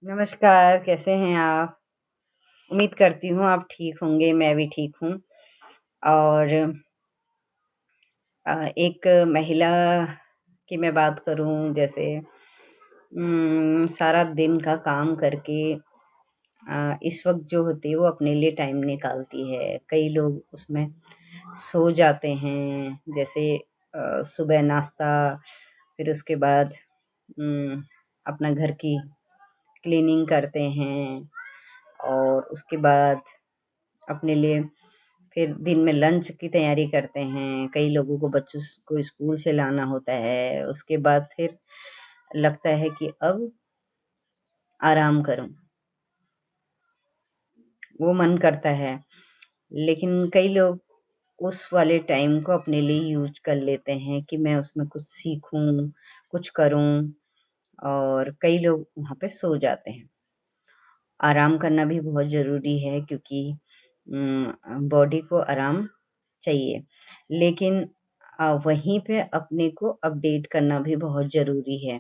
नमस्कार, कैसे हैं आप? उम्मीद करती हूँ आप ठीक होंगे, मैं भी ठीक हूँ। और एक महिला की मैं बात करूँ जैसे सारा दिन का काम करके इस वक़्त जो होती है वो अपने लिए टाइम निकालती है। कई लोग उसमें सो जाते हैं, जैसे सुबह नाश्ता, फिर उसके बाद उम, अपना घर की क्लीनिंग करते हैं और उसके बाद अपने लिए फिर दिन में लंच की तैयारी करते हैं। कई लोगों को बच्चों को स्कूल से लाना होता है। उसके बाद फिर लगता है कि अब आराम करूँ, वो मन करता है। लेकिन कई लोग उस वाले टाइम को अपने लिए यूज़ कर लेते हैं कि मैं उसमें कुछ सीखूँ, कुछ करूँ और कई लोग वहाँ पे सो जाते हैं। आराम करना भी बहुत ज़रूरी है क्योंकि बॉडी को आराम चाहिए। लेकिन वहीं पे अपने को अपडेट करना भी बहुत ज़रूरी है।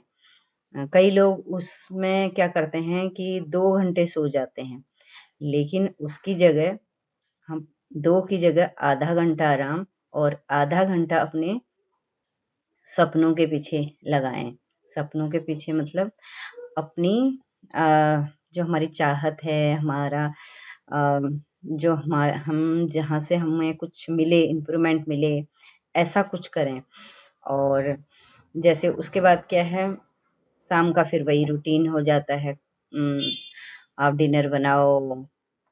कई लोग उसमें क्या करते हैं कि 2 घंटे सो जाते हैं, लेकिन उसकी जगह हम 2 की जगह आधा घंटा आराम और आधा घंटा अपने सपनों के पीछे लगाएँ। सपनों के पीछे मतलब अपनी अ, जो हमारी चाहत है, हमारा अ, जो हम जहाँ से हमें कुछ मिले, इम्प्रूवमेंट मिले, ऐसा कुछ करें। और जैसे उसके बाद क्या है, शाम का फिर वही रूटीन हो जाता है। आप डिनर बनाओ,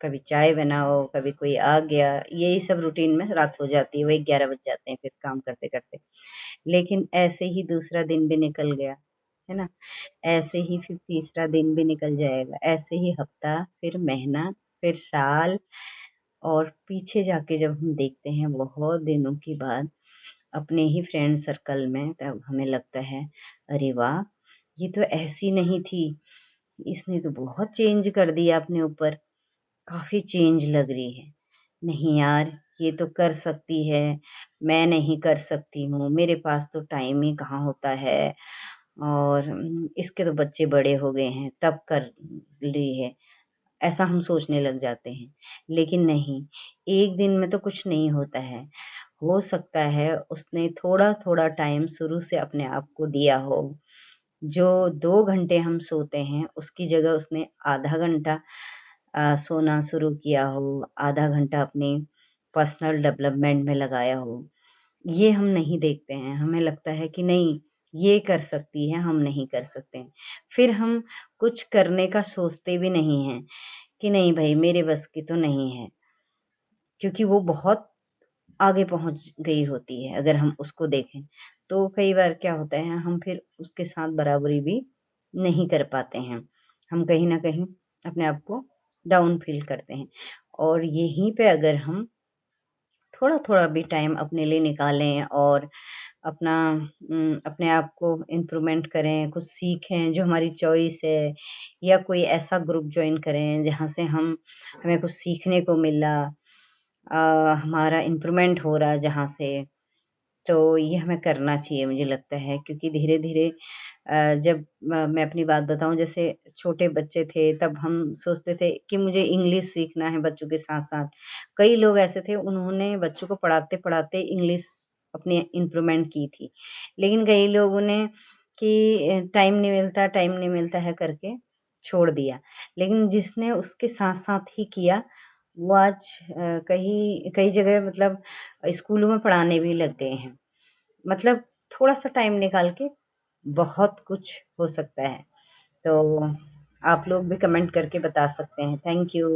कभी चाय बनाओ, कभी कोई आ गया, यही सब रूटीन में रात हो जाती है, वही 11 बज जाते हैं फिर काम करते-करते। लेकिन ऐसे ही दूसरा दिन भी निकल गया, है ना? ऐसे ही फिर तीसरा दिन भी निकल जाएगा, ऐसे ही हफ्ता, फिर महीना, फिर साल और पीछे जाके जब हम देखते हैं बहुत दिनों के बाद अपने ही फ्रेंड सर्कल में, तब हमें लगता है, अरे वाह! ये तो ऐसी नहीं थी, इसने तो बहुत चेंज कर दिया अपने ऊपर, काफ़ी चेंज लग रही है। नहीं यार, ये तो कर सकती है, मैं नहीं कर सकती हूँ, मेरे पास तो टाइम ही कहाँ होता है और इसके तो बच्चे बड़े हो गए हैं, तब कर रही है। ऐसा हम सोचने लग जाते हैं। लेकिन नहीं, एक दिन में तो कुछ नहीं होता है। हो सकता है उसने थोड़ा-थोड़ा टाइम शुरू से अपने आप को दिया हो। जो 2 घंटे हम सोते हैं, उसकी जगह उसने आधा घंटा सोना शुरू किया हो, आधा घंटा अपनी पर्सनल डेवलपमेंट में लगाया हो। ये हम नहीं देखते हैं, हमें लगता है कि नहीं, ये कर सकती है, हम नहीं कर सकते हैं। फिर हम कुछ करने का सोचते भी नहीं हैं कि नहीं भई मेरे बस की तो नहीं है, क्योंकि वो बहुत आगे पहुँच गई होती है अगर हम उसको देखें। तो कई बार क्या होता है हम फिर उसके साथ बराबरी भी नहीं कर पाते हैं। हम कहीं न कहीं अपने आप को डाउन फ़ील करते हैं और यहीं पे अगर हम थोड़ा-थोड़ा भी टाइम अपने लिए निकालें और अपना अपने आप को इम्प्रूवमेंट करें, कुछ सीखें जो हमारी चॉइस है या कोई ऐसा ग्रुप जॉइन करें जहाँ से हमें कुछ सीखने को मिला, हमारा इम्प्रूवमेंट हो रहा है जहाँ से, तो ये हमें करना चाहिए मुझे लगता है क्योंकि धीरे-धीरे जब मैं अपनी बात बताऊँ जैसे छोटे बच्चे थे तब हम सोचते थे कि मुझे इंग्लिश सीखना है बच्चों के साथ-साथ। कई लोग ऐसे थे उन्होंने बच्चों को पढ़ाते-पढ़ाते इंग्लिश अपनी इम्प्रूवमेंट की थी। लेकिन कई लोगों ने कि टाइम नहीं मिलता है करके छोड़ दिया। लेकिन जिसने उसके साथ-साथ ही किया वो आज कई कई जगह मतलब स्कूलों में पढ़ाने भी लग गए हैं। मतलब थोड़ा-सा टाइम निकाल के बहुत कुछ हो सकता है। तो आप लोग भी कमेंट करके बता सकते हैं। Thank you.